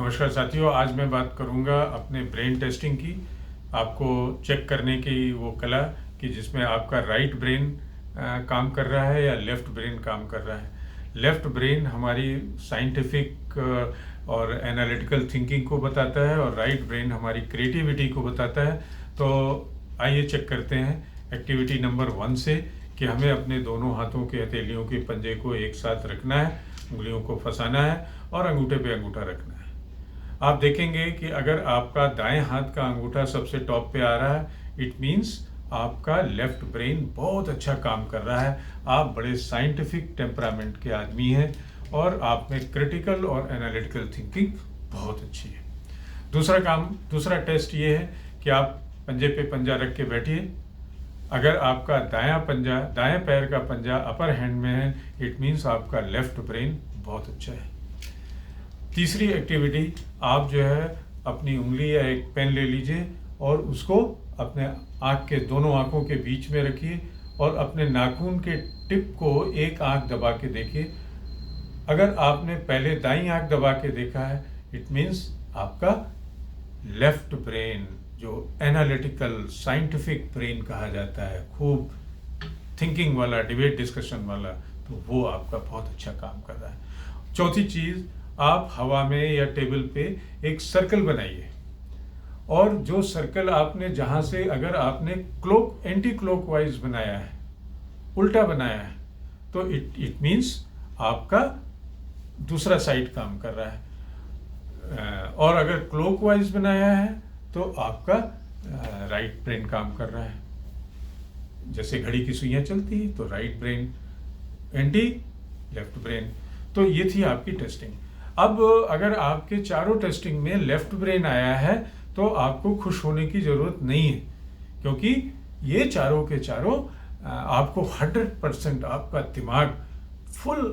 नमस्कार साथियों, आज मैं बात करूंगा अपने ब्रेन टेस्टिंग की। आपको चेक करने की वो कला कि जिसमें आपका राइट ब्रेन काम कर रहा है या लेफ्ट ब्रेन काम कर रहा है। लेफ्ट ब्रेन हमारी साइंटिफिक और एनालिटिकल थिंकिंग को बताता है और राइट ब्रेन हमारी क्रिएटिविटी को बताता है। तो आइए चेक करते हैं एक्टिविटी नंबर 1 से कि हमें अपने दोनों हाथों के हथेलियों के पंजे को एक साथ रखना है, उंगलियों को फंसाना है और अंगूठे पे अंगूठा रखना है। आप देखेंगे कि अगर आपका दाएं हाथ का अंगूठा सबसे टॉप पे आ रहा है, इट मीन्स आपका लेफ्ट ब्रेन बहुत अच्छा काम कर रहा है। आप बड़े साइंटिफिक टेम्परामेंट के आदमी हैं और आप में क्रिटिकल और एनालिटिकल थिंकिंग बहुत अच्छी है। दूसरा टेस्ट ये है कि आप पंजे पे पंजा रख के बैठिए। अगर आपका दाएं पैर का पंजा अपर हैंड में है, इट मीन्स आपका लेफ्ट ब्रेन बहुत अच्छा है। तीसरी एक्टिविटी, आप जो है अपनी उंगली या एक पेन ले लीजिए और उसको अपने दोनों आंखों के बीच में रखिए और अपने नाखून के टिप को एक आंख दबा के देखिए। अगर आपने पहले दाईं आंख दबा के देखा है, इट मीन्स आपका लेफ्ट ब्रेन, जो एनालिटिकल साइंटिफिक ब्रेन कहा जाता है, खूब थिंकिंग वाला, डिबेट डिस्कशन वाला, तो वो आपका बहुत अच्छा काम कर रहा है। चौथी चीज़, आप हवा में या टेबल पे एक सर्कल बनाइए और जो सर्कल आपने जहाँ से, अगर आपने एंटी क्लॉकवाइज बनाया है, उल्टा बनाया है, तो इट मीन्स आपका दूसरा साइड काम कर रहा है। और अगर क्लॉकवाइज बनाया है तो आपका राइट ब्रेन काम कर रहा है। जैसे घड़ी की सुइयां चलती है तो right brain anti left brain. तो ये थी आपकी टेस्टिंग। अब अगर आपके चारों टेस्टिंग में लेफ्ट ब्रेन आया है तो आपको खुश होने की ज़रूरत नहीं है, क्योंकि ये चारों के चारों आपको 100% आपका दिमाग फुल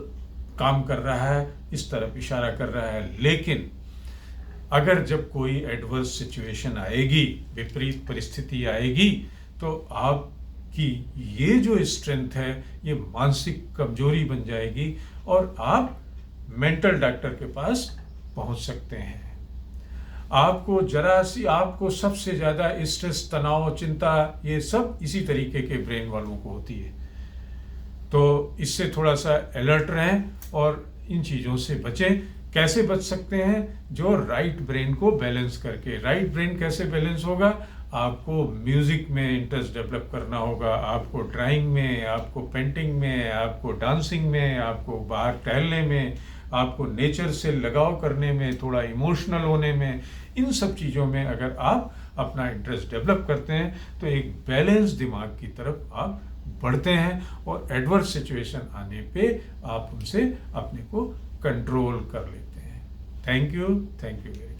काम कर रहा है, इस तरफ इशारा कर रहा है। लेकिन अगर जब कोई एडवर्स सिचुएशन आएगी, विपरीत परिस्थिति आएगी, तो आपकी ये जो स्ट्रेंथ है ये मानसिक कमजोरी बन जाएगी और आप मेंटल डॉक्टर के पास पहुंच सकते हैं। आपको सबसे ज़्यादा स्ट्रेस, तनाव, चिंता, ये सब इसी तरीके के ब्रेन वालों को होती है। तो इससे थोड़ा सा अलर्ट रहें और इन चीज़ों से बचें। कैसे बच सकते हैं? जो राइट ब्रेन को बैलेंस करके। राइट ब्रेन कैसे बैलेंस होगा? आपको म्यूजिक में इंटरेस्ट डेवलप करना होगा, आपको ड्राइंग में, आपको पेंटिंग में, आपको डांसिंग में, आपको बाहर टहलने में, आपको नेचर से लगाव करने में, थोड़ा इमोशनल होने में, इन सब चीज़ों में अगर आप अपना इंटरेस्ट डेवलप करते हैं तो एक बैलेंस दिमाग की तरफ आप बढ़ते हैं और एडवर्स सिचुएशन आने पे आप उनसे अपने को कंट्रोल कर लेते हैं। Thank you very much.